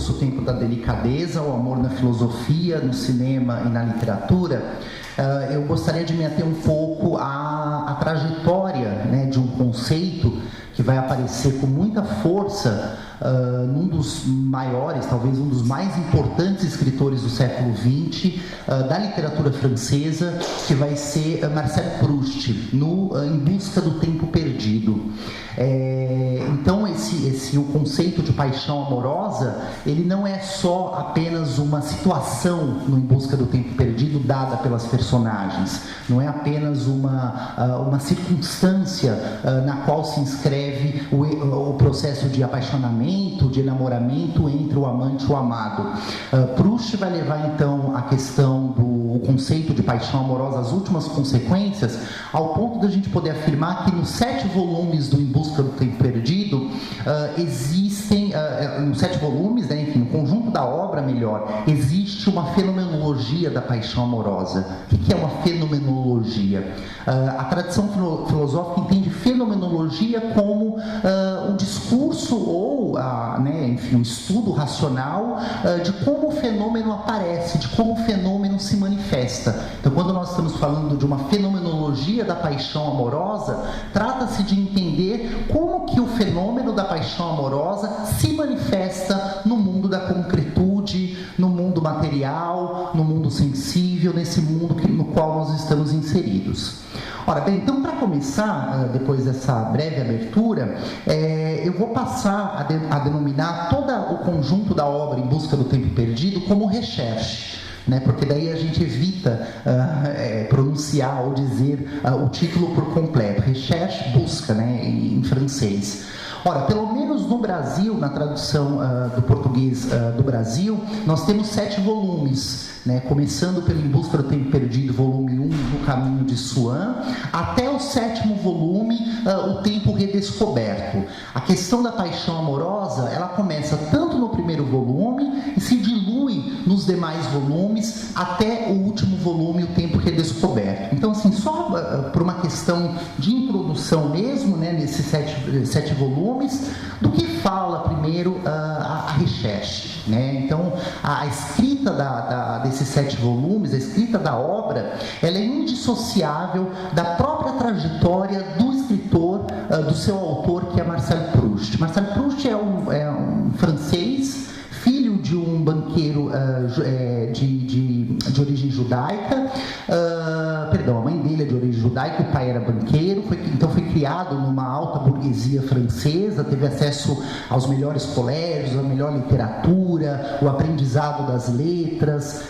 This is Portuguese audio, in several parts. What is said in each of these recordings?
curso O Tempo da Delicadeza, o amor na filosofia, no cinema e na literatura, eu gostaria de me ater um pouco à trajetória, né, de um conceito que vai aparecer com muita força num dos maiores, talvez um dos mais importantes escritores do século XX, da literatura francesa, que vai ser Marcel Proust, no Em Busca do Tempo Perdido. Então o conceito de paixão amorosa, ele não é só apenas uma situação no Em Busca do Tempo Perdido dada pelas personagens, não é apenas uma circunstância na qual se inscreve o processo de apaixonamento, de enamoramento entre o amante e o amado. Proust vai levar então a questão do conceito de paixão amorosa às últimas consequências, ao ponto da gente poder afirmar que nos 7 volumes do Em Busca do Tempo Perdido existem, nos 7 volumes, né, enfim, no conjunto da obra, melhor, existe uma fenomenologia da paixão amorosa. O que é uma fenomenologia? A tradição filosófica entende fenomenologia como o discurso ou enfim, um estudo racional de como o fenômeno aparece, de como o fenômeno se manifesta. Então, quando nós estamos falando de uma fenomenologia da paixão amorosa, trata-se de entender como que o fenômeno da paixão amorosa se manifesta no mundo da concretude, no mundo material, no mundo sensível, nesse mundo no qual nós estamos inseridos. Ora bem, então, para começar, depois dessa breve abertura, eu vou passar a denominar todo o conjunto da obra Em Busca do Tempo Perdido como recherche, né? Porque daí a gente evita pronunciar ou dizer o título por completo. Recherche, busca, né, em francês. Ora, pelo menos no Brasil, na tradução do português do Brasil, nós temos 7 volumes, né, começando pelo Em Busca do Tempo Perdido, volume 1, No Caminho de Swan, até o 7º volume, O Tempo Redescoberto. A questão da paixão amorosa, ela começa tanto no primeiro volume e se dilui nos demais volumes até o último volume, O Tempo Redescoberto. Então, assim, só por uma questão de introdução mesmo, né, nesses 7 volumes, do que fala primeiro a recherche, né? Então, a escrita desses 7 volumes, a escrita da obra, ela é indissociável da própria trajetória do escritor, do seu autor, que é Marcel Proust. Marcel Proust é um francês, filho de um banqueiro de origem judaica. A mãe dele é de origem judaica, o pai era banqueiro, então foi criado numa alta burguesia francesa, teve acesso aos melhores colégios, à melhor literatura, o aprendizado das letras,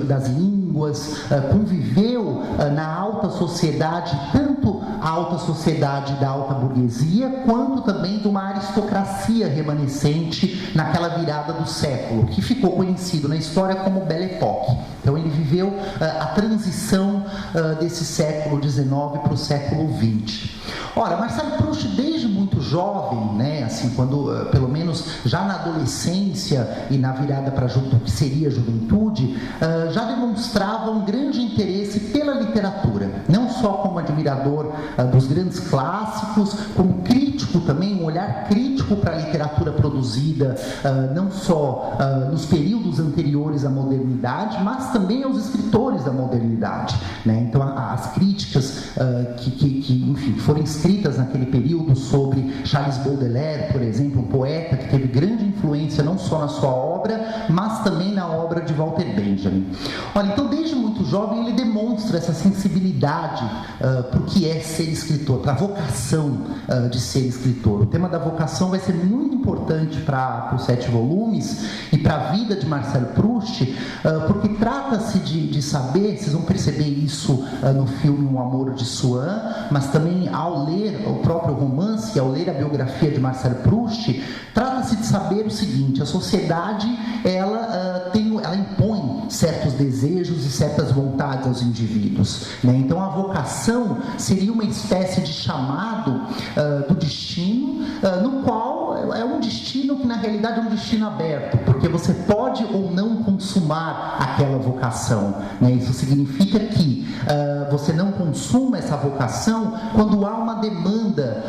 das línguas, conviveu na alta sociedade, tanto a alta sociedade da alta burguesia, quanto também de uma aristocracia remanescente naquela virada do século, que ficou conhecido na história como Belle Époque. Então ele viveu a transição desse século XIX para o século XX. Ora, Marcel Proust, desde muito jovem, né, assim, quando, pelo menos já na adolescência e na virada para o que seria a juventude, já demonstrava um grande interesse pela literatura, não só como admirador dos grandes clássicos, como crítico também, um olhar crítico para a literatura produzida, não só nos períodos anteriores à modernidade, mas também aos escritores da modernidade, né? Então, as críticas que enfim, foram escritas naquele período sobre Charles Baudelaire, por exemplo, um poeta que teve grande influência não só na sua obra, mas também na obra de Walter Benjamin. Olha, então, desde muito jovem, ele demonstra essa sensibilidade para o que é ser escritor, para a vocação de ser escritor. O tema da vocação vai ser muito importante para os 7 volumes e para a vida de Marcel Proust, porque trata-se de saber, vocês vão perceber isso no filme Um Amor de Swan, mas também ao ler o próprio romance, ao ler a biografia de Marcel Proust, trata-se de saber o seguinte: a sociedade, ela impõe certos desejos e certas vontades aos indivíduos, né? Então a vocação seria uma espécie de chamado do destino, no qual é um destino que na realidade é um destino aberto, porque você pode ou não consumar aquela vocação, né? Isso significa que você não consuma essa vocação quando há uma demanda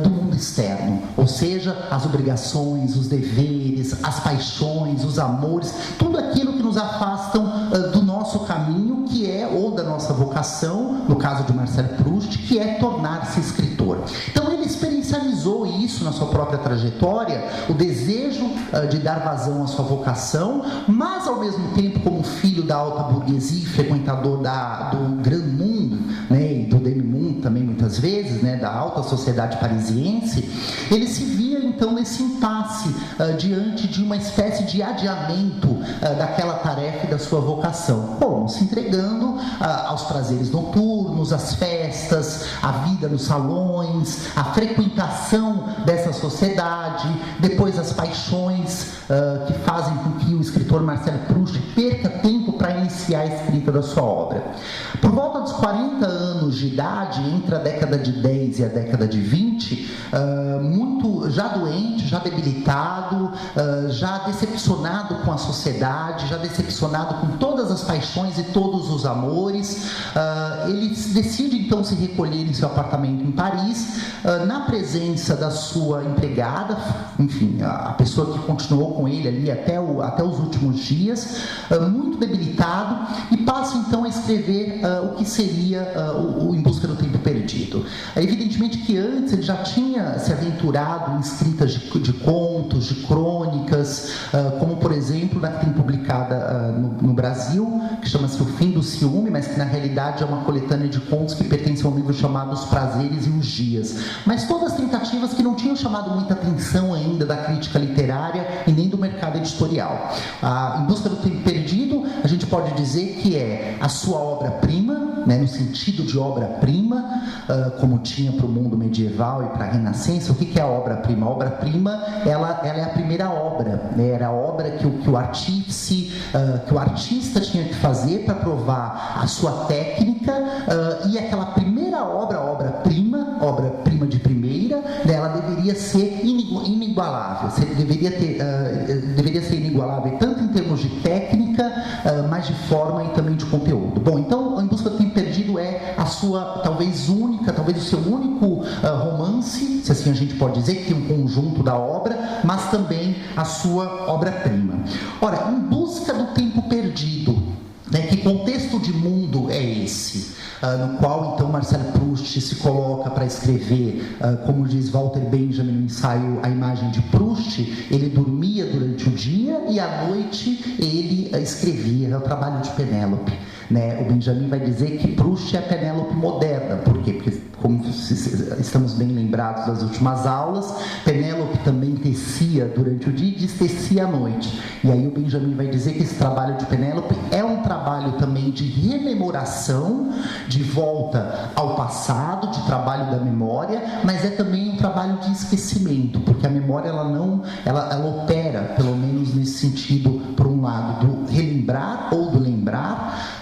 do mundo externo, ou seja, as obrigações, os deveres, as paixões, os amores, tudo aquilo que nos afastam do nosso caminho, que é, ou da nossa vocação, no caso de Marcel Proust, que é tornar-se escritor. Então ele experiencializou isso na sua própria trajetória, o desejo de dar vazão à sua vocação, mas ao mesmo tempo, como filho da alta burguesia, frequentador do grande mundo, né, e do demi-mundo também muitas vezes, né, da alta sociedade parisiense, ele se via então nesse impasse diante de uma espécie de adiamento daquela tarefa e da sua vocação. Bom, se entregando aos prazeres noturnos, às festas, à vida nos salões, à frequentação dessa sociedade, depois as paixões que fazem com que o escritor Marcel Proust perca tempo para iniciar a escrita da sua obra. Por volta dos 40 anos de idade, entre a década de 10 e a década de 20, muito já doente, já debilitado, já decepcionado com a sociedade, já decepcionado com todas as paixões e todos os amores, ele decide então se recolher em seu apartamento em Paris, na presença da sua empregada, enfim, a pessoa que continuou com ele ali até os últimos dias, muito debilitado, e passa então a escrever o que seria o Em Busca do Tempo Perdido. Evidentemente que antes ele já tinha se aventurado em escritas de contos, de crônicas, como por exemplo na que tem publicada no Brasil, que chama-se O Fim do Ciúme, mas que na realidade é uma coletânea de contos que pertence a um livro chamado Os Prazeres e os Dias. Mas todas tentativas que não tinham chamado muita atenção ainda da crítica literária e nem do mercado editorial. Em Busca do Tempo Perdido, a gente pode dizer que é a sua obra-prima, né, no sentido de obra-prima, como tinha para o mundo medieval e para a Renascença. O que é a obra-prima? A obra-prima, ela é a primeira obra, né? Era a obra que o artífice, que o artista tinha que fazer para provar a sua técnica, e aquela primeira obra-prima de primeira, né, ela deveria ser inigualável, deveria ser inigualável tanto em termos de técnica, mas de forma e também de conteúdo. Bom, então, Em Busca do Tempo Perdido é a sua, talvez o seu único romance, se assim a gente pode dizer, que tem um conjunto da obra, mas também a sua obra-prima. Ora, Em Busca do Tempo Perdido, né, que contexto de mundo é esse? No qual então Marcel Proust se coloca para escrever, como diz Walter Benjamin no ensaio A Imagem de Proust, ele dormia durante o dia e à noite ele escrevia. É o trabalho de Penélope, né? O Benjamin vai dizer que Proust é a Penélope moderna. Por quê? Porque, como estamos bem lembrados das últimas aulas, Penélope também tecia durante o dia e destecia à noite. E aí o Benjamin vai dizer que esse trabalho de Penélope é um trabalho também de rememoração, de volta ao passado, de trabalho da memória, mas é também um trabalho de esquecimento, porque a memória ela opera, pelo menos nesse sentido, por um lado, do relembrar ou do lembrar,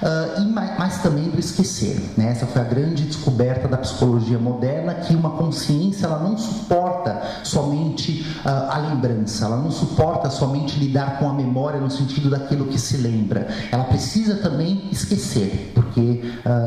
mas também do esquecer, né? Essa foi a grande descoberta da psicologia moderna, que uma consciência ela não suporta somente a lembrança, ela não suporta somente lidar com a memória no sentido daquilo que se lembra, ela precisa também esquecer, porque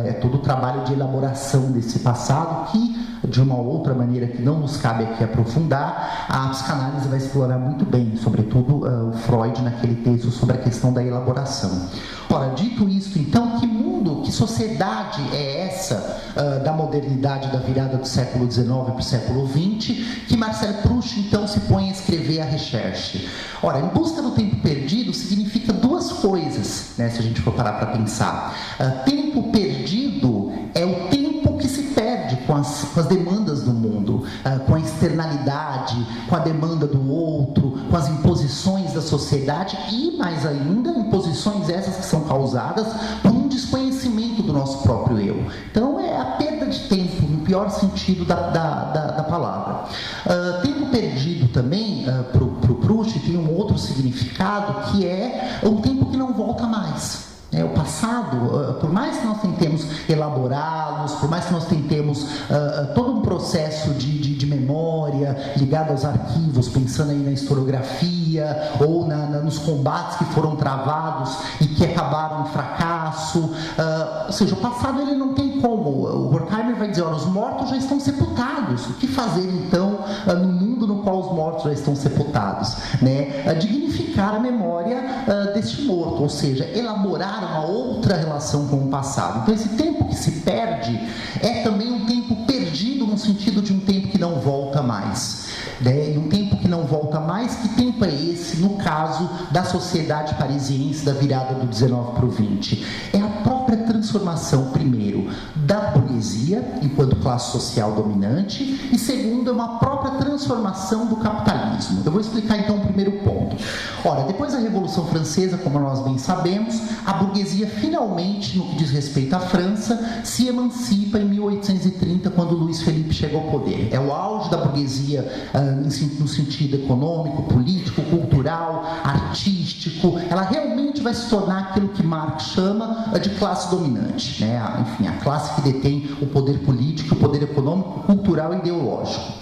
é todo o trabalho de elaboração desse passado que, de uma outra maneira que não nos cabe aqui aprofundar, a psicanálise vai explorar muito bem, sobretudo o Freud naquele texto sobre a questão da elaboração. Ora, dito isto, então, que mundo, que sociedade é essa da modernidade, da virada do século XIX para o século XX, que Marcel Proust, então, se põe a escrever a recherche? Ora, Em Busca do Tempo Perdido significa duas coisas, né, se a gente for parar para pensar. Tempo perdido é o tempo que se perde com as demandas do mundo, com a externalidade, com a demanda do outro, com as imposições da sociedade e, mais ainda, imposições essas que são causadas por um desconhecimento do nosso próprio eu. Então, é a perda de tempo, no pior sentido da palavra. Tempo perdido também, para o Proust, tem um outro significado, que é um tempo que não volta mais. O passado, por mais que nós tentemos elaborá-los, por mais que nós tentemos todo um processo de memória ligado aos arquivos, pensando aí na historiografia ou nos combates que foram travados e que acabaram em fracasso, ou seja, o passado ele não tem como. O Horkheimer vai dizer, olha, os mortos já estão sepultados, o que fazer então no mundo no qual os mortos já estão sepultados? Dignificar a memória deste morto, ou seja, elaborar uma outra relação com o passado. Então esse tempo que se perde é também um tempo perdido no sentido de um tempo que não volta mais. E um tempo que não volta mais, que tempo é esse no caso da sociedade parisiense da virada do 19 para o 20? É a própria transformação, primeiro, da burguesia enquanto classe social dominante e segundo, é uma própria transformação do capitalismo. Eu vou explicar então o primeiro ponto. Ora, depois da Revolução Francesa, como nós bem sabemos, a burguesia finalmente, no que diz respeito à França, se emancipa em 1830, quando Luís Felipe chega ao poder. É o auge da burguesia no sentido econômico, político, cultural, artístico. Ela realmente vai se tornar aquilo que Marx chama de classe dominante, enfim, a classe que detém o poder político, o poder econômico, cultural e ideológico.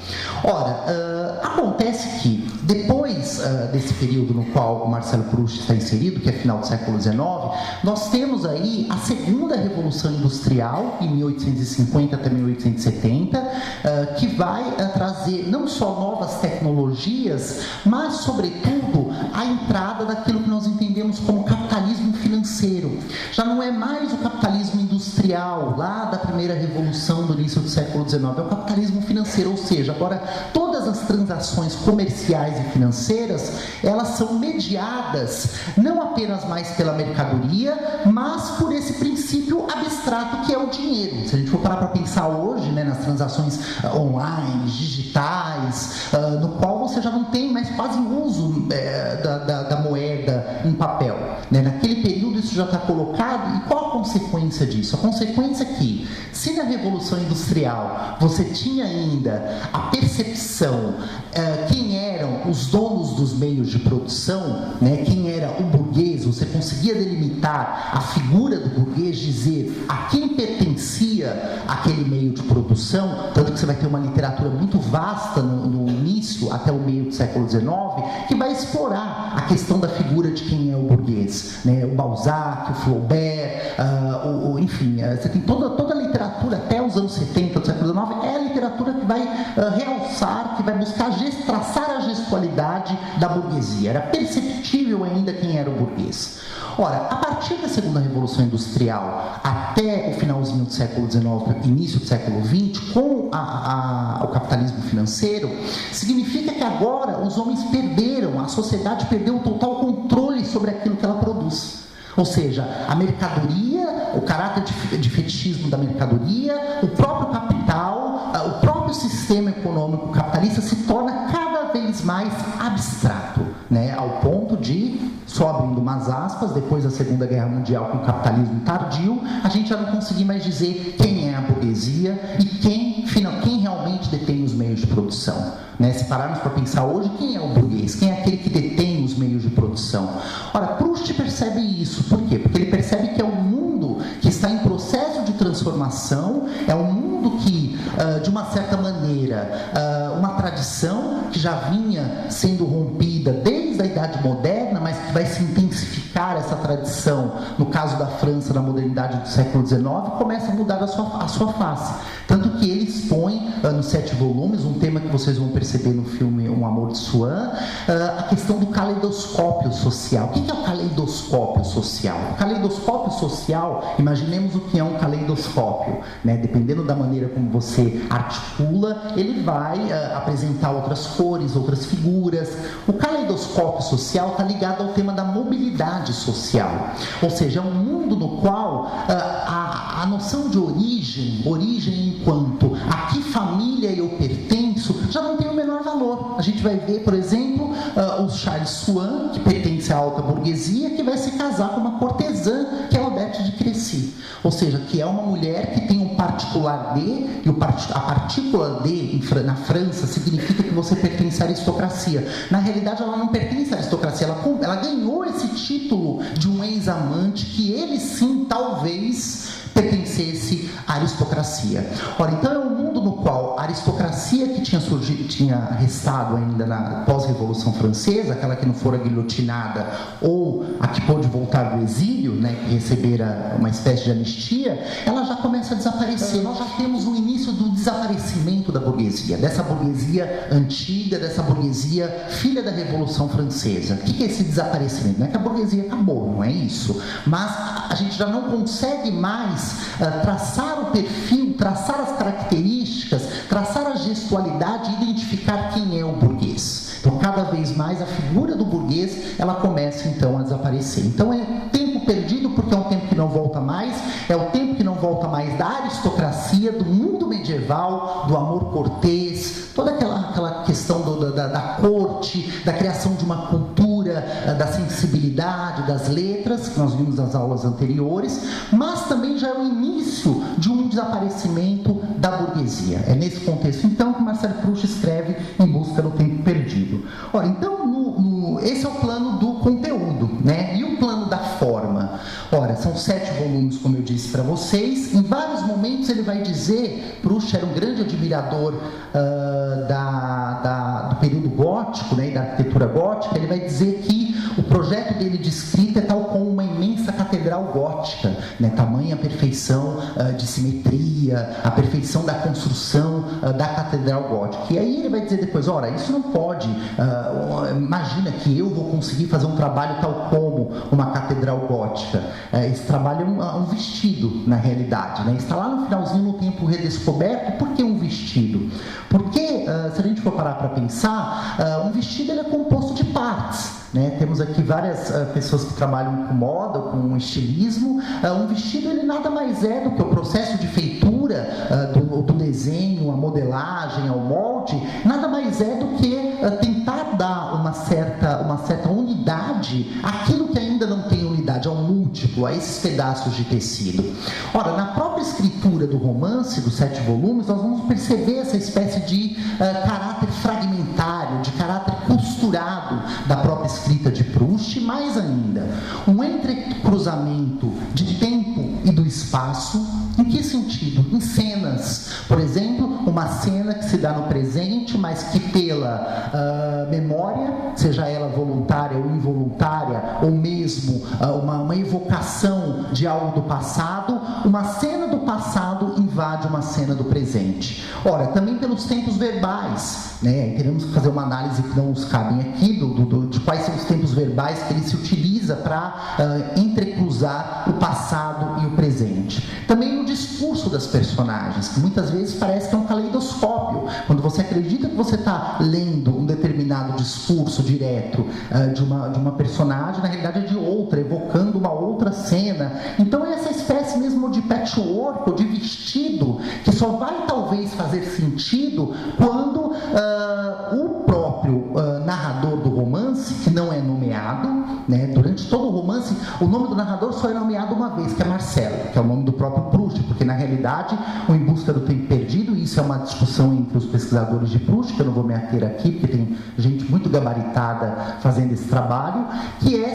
Ora, acontece que depois desse período no qual o Marcelo Proust está inserido, que é final do século XIX, nós temos aí a segunda Revolução Industrial, em 1850 até 1870, que vai trazer não só novas tecnologias, mas, sobretudo, a entrada daquilo que nós entendemos como capitalismo financeiro. Já não é mais o capitalismo industrial, lá da primeira revolução do início do século XIX, é o capitalismo financeiro, ou seja, agora todas as transações comerciais e financeiras, elas são mediadas não apenas mais pela mercadoria, mas por esse princípio abstrato que é o dinheiro. Se a gente for parar para pensar hoje, nas transações online, digitais, no qual você já não tem mais quase uso da moeda em papel. Naquele período isso já está colocado, e qual a consequência disso? A consequência é que, se na Revolução Industrial você tinha ainda a percepção quem eram os donos dos meios de produção, quem era o burguês, você conseguia delimitar a figura do burguês, dizer a quem pertencia aquele meio de produção, tanto que você vai ter uma literatura muito vasta no início até o meio do século XIX, que vai explorar a questão da figura de quem é o burguês, o Balzac, o Flaubert, enfim, você tem toda a literatura até os anos 70 do século XIX, é a literatura que vai realçar, que vai buscar traçar a gestualidade da burguesia. Era perceptível ainda quem era o burguês. Ora, a partir da segunda Revolução Industrial até o finalzinho do século XIX, início do século XX, com o capitalismo financeiro, significa que agora os homens perderam, a sociedade perdeu o total controle sobre aquilo que ela produz. Ou seja, a mercadoria, o caráter de fetichismo da mercadoria, o próprio capital, o próprio sistema econômico capitalista se torna cada vez mais abstrato, ao ponto de, só abrindo umas aspas, depois da Segunda Guerra Mundial, com o capitalismo tardio, a gente já não conseguir mais dizer quem é a burguesia e quem realmente detém os meios de produção. Se pararmos para pensar hoje, quem é o burguês? Quem é aquele que detém os meios de produção? Ora, Proust percebe isso. Por quê? Porque ele percebe que é um mundo que está em processo de transformação, é um mundo que, de uma certa maneira, uma tradição que já vinha sendo rompida desde a Idade Moderna, mas que vai se intensificar essa tradição, no caso da França, na modernidade do século XIX, começa a mudar a sua face. Tanto que ele expõe, nos 7 volumes, um tema que vocês vão perceber no filme Um Amor de Swann, a questão do caleidoscópio social. O que é o caleidoscópio social? O caleidoscópio social, imaginemos o que é um caleidoscópio, dependendo da maneira como você articula, ele vai apresentar outras cores, outras figuras. O caleidoscópio social está ligado ao tema da mobilidade social, ou seja, é um mundo no qual a noção de origem enquanto a que família eu pertenço, já não tem o menor valor. A gente vai ver, por exemplo, o Charles Swann, que pertence à alta burguesia, que vai se casar com uma cortesã, que é a Odette de Crécy, ou seja, que é uma mulher que tem um par particular de, e a partícula de na França significa que você pertence à aristocracia. Na realidade, ela não pertence à aristocracia, ela ganhou esse título de um ex-amante que ele sim, talvez, pertencesse à aristocracia. Ora, então é um mundo no qual a aristocracia que tinha restado ainda na pós-Revolução Francesa, aquela que não fora guilhotinada ou a que pôde voltar do exílio, né, que recebera uma espécie de anistia, ela já começa a desaparecer. Nós já temos o início do desaparecimento da burguesia, dessa burguesia antiga, dessa burguesia filha da Revolução Francesa. O que é esse desaparecimento? Não é que a burguesia acabou, não é isso, mas a gente já não consegue mais traçar o perfil, traçar as características, traçar a gestualidade e identificar quem é o burguês. Então, cada vez mais a figura do burguês, ela começa então a desaparecer. Então, é tempo perdido porque é um tempo que não volta mais, é o tempo que não volta mais da aristocracia, do mundo medieval, do amor cortês, toda aquela questão da corte, da criação de uma cultura, da sensibilidade, das letras, que nós vimos nas aulas anteriores, mas também já é o início de um desaparecimento da burguesia. É nesse contexto, então, que Marcel Proust escreve Em Busca do Tempo Perdido. Ora, então, esse é o plano do conteúdo, né? E o plano da forma? Ora, são 7 volumes, como eu disse para vocês. Em vários momentos ele vai dizer, Proust era um grande admirador do período gótico, né, e da arquitetura gótica. Ele vai dizer que o projeto dele de escrita é tal como uma imensa catedral gótica, né, tamanha perfeição de simetria, a perfeição da construção da catedral gótica. E aí ele vai dizer depois, ora, isso não pode, imagina que eu vou conseguir fazer um trabalho tal como uma catedral gótica. Esse trabalho é um vestido, na realidade, né? Está lá no finalzinho, no tempo redescoberto. Por que um vestido? Porque, se a gente for parar para pensar, um vestido ele é composto de partes. Né? Temos aqui várias pessoas que trabalham com moda, com estilismo. Um vestido ele nada mais é do que o processo de feitura do desenho, a modelagem, ao molde, nada mais é do que tentar dar uma certa unidade àquilo que ainda não tem unidade, ao múltiplo, a esses pedaços de tecido. Ora, na própria escritura do romance, dos 7 volumes, nós vamos perceber essa espécie de caráter fragmentário, de caráter costurado da própria escrita de Proust, e mais ainda, um entrecruzamento de tempo e do espaço. Em que sentido? Em cenas. Por exemplo, uma cena que se dá no presente, mas que pela memória, seja ela voluntária ou involuntária, ou mesmo uma evocação de algo do passado, uma cena do passado invade uma cena do presente. Ora, também pelos tempos verbais, né? Teremos que fazer uma análise que não nos cabem aqui, de quais são os tempos verbais que ele se utiliza para entrecruzar o passado e o presente. Também no discurso das personagens, que muitas vezes parece que é um caleidoscópio. Quando você acredita que você está lendo um determinado discurso direto de uma personagem, na realidade é de outra, evocando uma outra cena. Então é essa espécie mesmo de patchwork, ou de vestido, que só vai talvez fazer sentido quando o próprio narrador do romance, que não é nomeado, né, durante todo o romance, o nome do narrador só é nomeado uma vez, que é Marcel, que é o nome do próprio Proust, porque na realidade, o Em Busca do Tempo Perdido, e isso é uma discussão entre os pesquisadores de Proust, que eu não vou me ater aqui, porque tem gente muito gabaritada fazendo esse trabalho, que é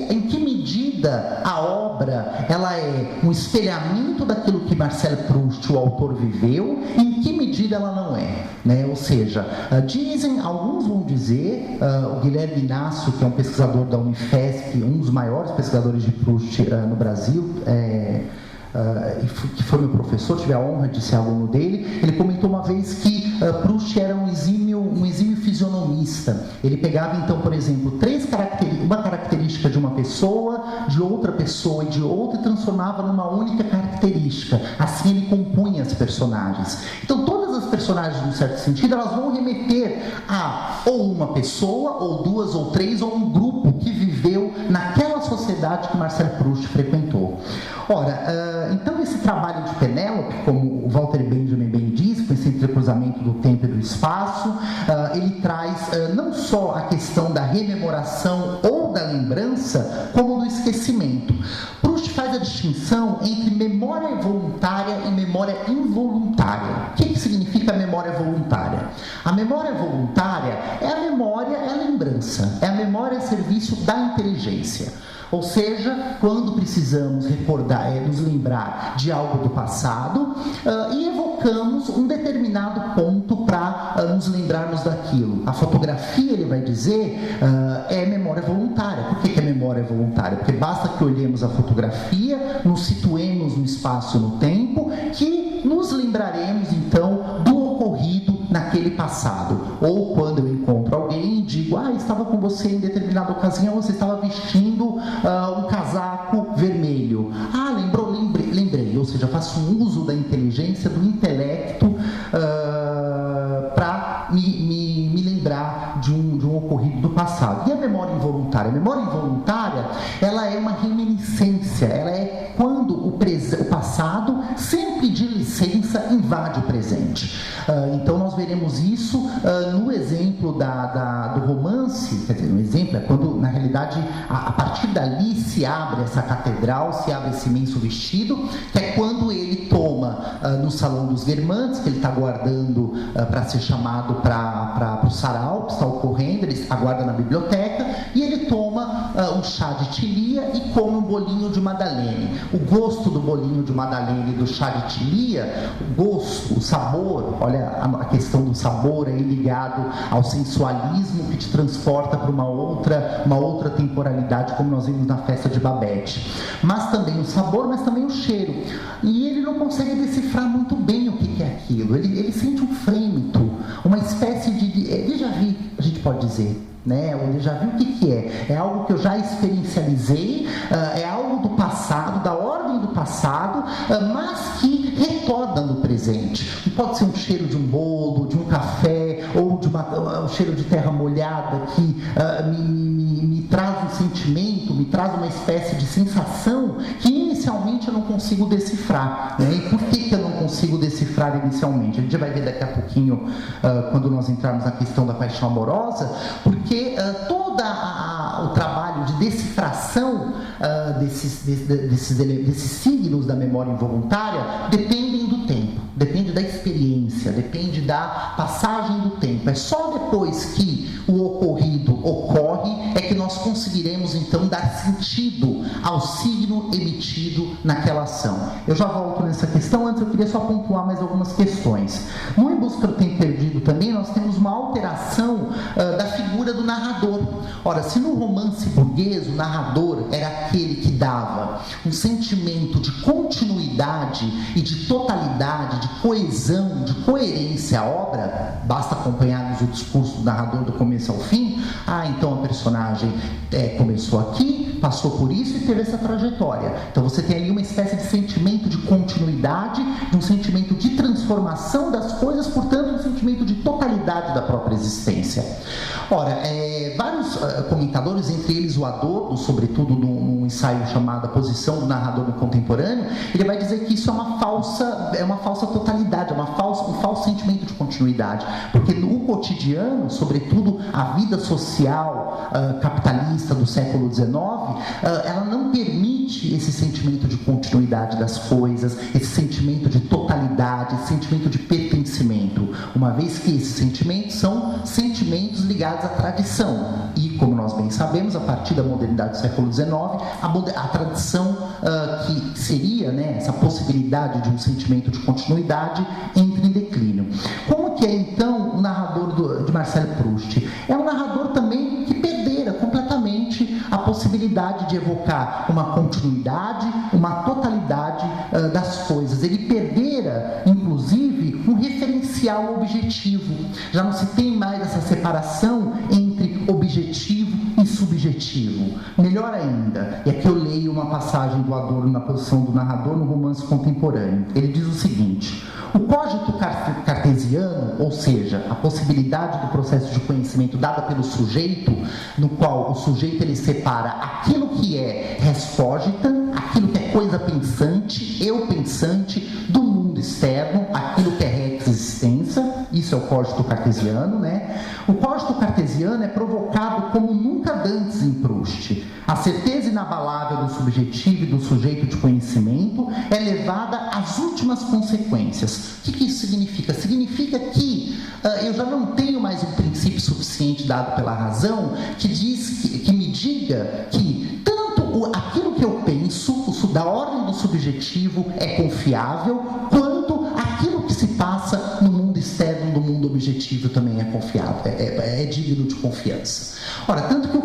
em que medida a obra ela é um espelhamento daquilo que Marcel Proust, o autor, viveu, e em que medida ela não é, né? Ou seja, alguns vão dizer, o Guilherme Inácio, que é um pesquisador da Unifesp, um dos maiores pesquisadores de Proust no Brasil, que foi meu professor, tive a honra de ser aluno dele, ele comentou uma vez que Proust era um exímio fisionomista. Ele pegava, então, por exemplo, uma característica de uma pessoa, de outra pessoa e de outra, e transformava numa única característica. Assim ele compunha as personagens. Então, todas as personagens, num certo sentido, elas vão remeter a ou uma pessoa, ou duas, ou três, ou um grupo que viveu naquela sociedade que Marcel Proust frequentou. Ora, então esse trabalho de Penélope, como o Walter Benjamin bem diz, com esse entrecruzamento do tempo e do espaço, ele traz não só a questão da rememoração ou da lembrança, como do esquecimento. Proust faz a distinção entre memória voluntária e memória involuntária. O que significa memória voluntária? A memória voluntária é a memória, é a lembrança, é a memória a serviço da inteligência. Ou seja, quando precisamos recordar, nos lembrar de algo do passado e evocamos um determinado ponto para nos lembrarmos daquilo. A fotografia, ele vai dizer, é memória voluntária. Por que é memória voluntária? Porque basta que olhemos a fotografia, nos situemos no espaço e no tempo, que nos lembraremos então do ocorrido naquele passado. Ou quando eu encontro alguém e digo, estava com você em determinada ocasião, você estava vestindo um casaco vermelho. Lembrei. Ou seja, faço um uso da inteligência, do intelecto, para me lembrar de um ocorrido do passado. E a memória involuntária? A memória involuntária, ela é uma reminiscência, ela é quando o passado, sem pedir licença, invade o presente. Então nós veremos isso no exemplo do romance, quer dizer, no exemplo é quando, na realidade, a partir dali se abre essa catedral, se abre esse imenso vestido, que é quando ele toma no salão dos Guermantes, que ele está aguardando para ser chamado para o sarau, que está ocorrendo, ele aguarda na biblioteca, e ele toma um chá de tilia e come um bolinho de madeleine. O gosto do bolinho de madeleine e do chá de tilia, o gosto, o sabor, olha a questão do sabor aí ligado ao sensualismo que te transporta para uma outra temporalidade, como nós vimos na festa de Babette. Mas também o sabor, mas também o cheiro. E ele não consegue decifrar muito bem o que é aquilo. Ele sente um frêmito, uma espécie de déjà vu, a gente pode dizer. O déjà vu, o que é? É algo que eu já experiencializei, é algo do passado, da ordem do passado, mas que retorna no presente. Pode ser um cheiro de um bolo, de um café, ou de um cheiro de terra molhada que me traz um sentimento, me traz uma espécie de sensação que inicialmente eu não consigo decifrar. E por que eu não consigo decifrar inicialmente? A gente vai ver daqui a pouquinho, quando nós entrarmos na questão da paixão amorosa, porque todo o trabalho de decifração desses signos da memória involuntária dependem do tempo, depende da experiência, depende da passagem do tempo. É só depois que o ocorrido ocorre é que nós conseguiremos então dar sentido ao signo emitido naquela ação. Eu já volto nessa questão, antes eu queria só pontuar mais algumas questões. No Em Busca do Tempo Perdido também nós temos uma alteração da figura do narrador. Ora, se no romance burguês o narrador era aquele que dava um sentimento de continuidade e de totalidade, de coesão, de coerência à obra, basta acompanharmos o discurso do narrador do começo ao fim. Então a personagem começou aqui, passou por isso e teve essa trajetória. Então você tem ali uma espécie de sentimento de continuidade, de um sentimento de transformação das coisas, portanto um sentimento de totalidade da própria existência. Ora, vários comentadores, entre eles o Adorno, sobretudo num ensaio chamado A Posição do Narrador no Contemporâneo, ele vai dizer que isso é uma falsa totalidade, um falso sentimento de continuidade, porque no cotidiano, sobretudo a vida social capitalista do século XIX, ela não permite esse sentimento de continuidade das coisas, esse sentimento de totalidade, esse sentimento de pertencimento, uma vez que esses sentimentos são sentimentos ligados à tradição. E, como nós bem sabemos, a partir da modernidade do século XIX, a tradição que seria essa possibilidade de um sentimento de continuidade entra em declínio. Como que é, então, o narrador de Marcel Proust? É um narrador também que perdera completamente a possibilidade de evocar uma continuidade, uma totalidade das coisas. Ele perdera, inclusive, um referencial objetivo. Já não se tem mais essa separação entre objetivo e subjetivo. Melhor ainda, e aqui eu leio uma passagem do Adorno na posição do narrador no romance contemporâneo. Ele diz o seguinte: o cogito cartesiano, ou seja, a possibilidade do processo de conhecimento dada pelo sujeito, no qual o sujeito ele separa aquilo que é res cogita, aquilo que é coisa pensante, eu pensante, do mundo externo, aquilo que é rex existência, Isso é o cogito cartesiano, né? O cogito cartesiano é provocado como nunca dantes em Proust. A certeza inabalável do subjetivo e do sujeito de conhecimento é levada às últimas consequências. O que isso significa? Significa que eu já não tenho mais um princípio suficiente dado pela razão que me diga que tanto aquilo que eu penso, da ordem do subjetivo, é confiável, quanto aquilo que se passa no mundo externo, do mundo objetivo, também é confiável, é digno de confiança. Ora, tanto que o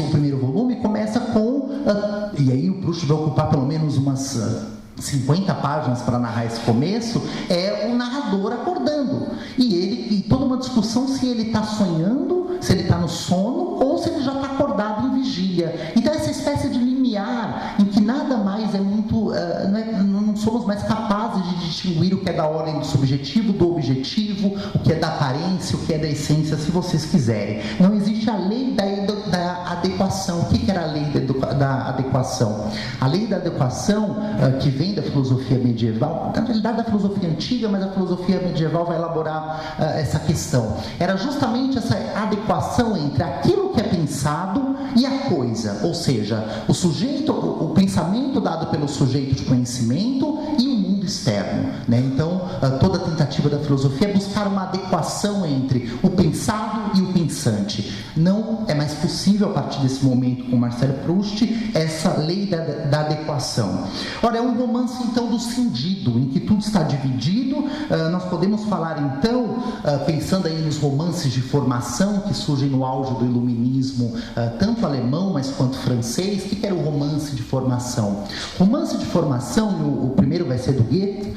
primeiro volume começa com, e aí o Proust vai ocupar pelo menos umas 50 páginas para narrar esse começo, é o narrador acordando, e toda uma discussão se ele está sonhando, se ele está no sono, ou se ele já está acordado em vigília. Então essa espécie de limiar, em que nada mais é muito, não somos mais capazes de distinguir o que é da ordem do subjetivo, do objetivo, o que é da aparência, o que é da essência, se vocês quiserem. Não existe a lei da adequação. O que era a lei da adequação? A lei da adequação, que vem da filosofia medieval, na realidade da filosofia antiga, mas a filosofia medieval vai elaborar essa questão. Era justamente essa adequação entre aquilo que é pensado e a coisa, ou seja, o sujeito, o pensamento dado pelo sujeito de conhecimento e o mundo externo, né? Então, toda a tentativa da filosofia é buscar uma adequação entre o pensado e o pensante. Não é mais possível, a partir desse momento, com Marcel Proust, essa lei da adequação. Ora, é um romance, então, do cindido, em que tudo está dividido. Nós podemos falar, então, pensando aí nos romances de formação que surgem no auge do iluminismo, tanto alemão, mas quanto francês. O que era o romance de formação? Romance de formação, e o primeiro vai ser do Goethe,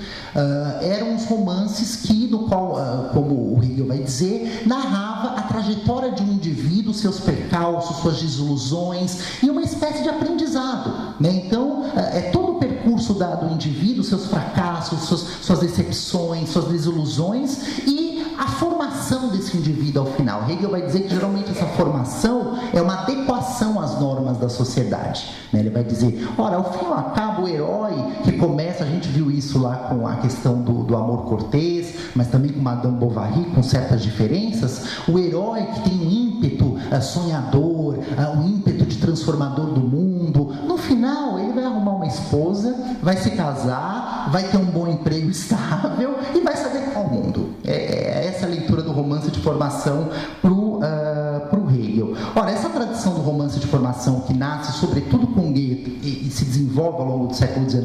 eram os romances que, no qual, como o Hegel vai dizer, narrava a trajetória de um indivíduo, seus percalços, suas desilusões, e uma espécie de aprendizado, né? Então, é todo o percurso do indivíduo, seus fracassos, suas decepções, suas desilusões, e a formação desse indivíduo ao final. Hegel vai dizer que geralmente essa formação é uma adequação às normas da sociedade, né? Ele vai dizer, ora, ao fim e ao cabo, o herói que começa, a gente viu isso lá com a questão do amor cortês, mas também com Madame Bovary, com certas diferenças, o herói que tem um ímpeto sonhador, um ímpeto de transformador do mundo, no final ele vai arrumar uma esposa, vai se casar, vai ter um bom emprego estável e vai se adequar ao mundo. É essa a leitura do romance de formação para o Hegel. Ora, essa tradição do romance de formação, que nasce sobretudo com Goethe e se desenvolve ao longo do século XIX,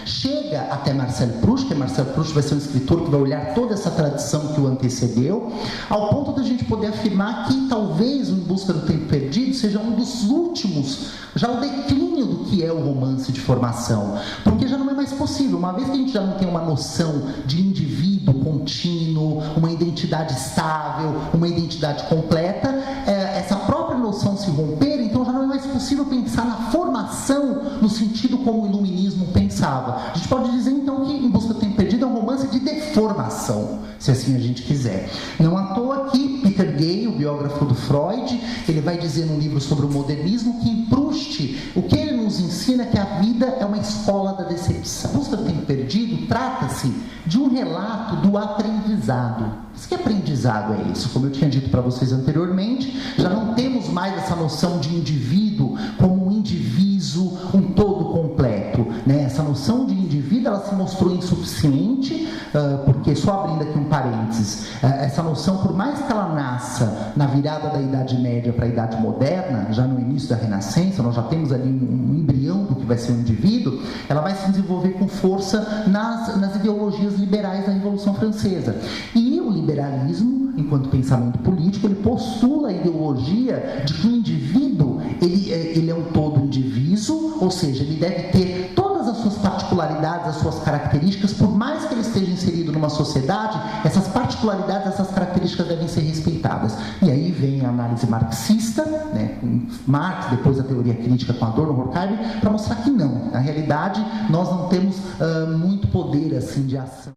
chega até Marcel Proust, que Marcel Proust vai ser um escritor que vai olhar toda essa tradição que o antecedeu, ao ponto de a gente poder afirmar que talvez o Em Busca do Tempo Perdido seja um dos últimos, já o declínio do que é o romance de formação, porque já não é mais possível, uma vez que a gente já não tem uma noção de indivíduo contínuo, uma identidade estável, uma identidade completa, essa própria noção se romper, então já não é mais possível pensar na formação no sentido como o iluminismo pensava. A gente pode dizer então que Em Busca do Tempo Perdido é um romance de deformação, se assim a gente quiser. Não à toa que Peter Gay, o biógrafo do Freud, ele vai dizer num livro sobre o modernismo que em Proust o que ele nos ensina é que a vida é uma escola da decepção. Em Busca do Tempo Perdido trata-se de um relato do aprendizado. Mas que aprendizado é isso? Como eu tinha dito para vocês anteriormente, já não temos mais essa noção de indivíduo como um indivíduo, um todo completo, né? Essa noção de indivíduo, ela se mostrou insuficiente, porque, só abrindo aqui um parênteses, essa noção, por mais que ela nasça na virada da Idade Média para a Idade Moderna, já no início da Renascença, nós já temos ali um embrião do que vai ser um indivíduo, ela vai se desenvolver com força nas ideologias liberais da Revolução Francesa. E o liberalismo, enquanto pensamento político, ele postula a ideologia de que o indivíduo, ele é um todo indivíduo, ou seja, ele deve ter todas as suas particularidades, as suas características, por mais que ele esteja inserido numa sociedade, essas particularidades, essas características devem ser respeitadas. E aí vem a análise marxista, né, com Marx, depois a teoria crítica com Adorno, Horkheimer, para mostrar que não. Na realidade, nós não temos muito poder assim de ação.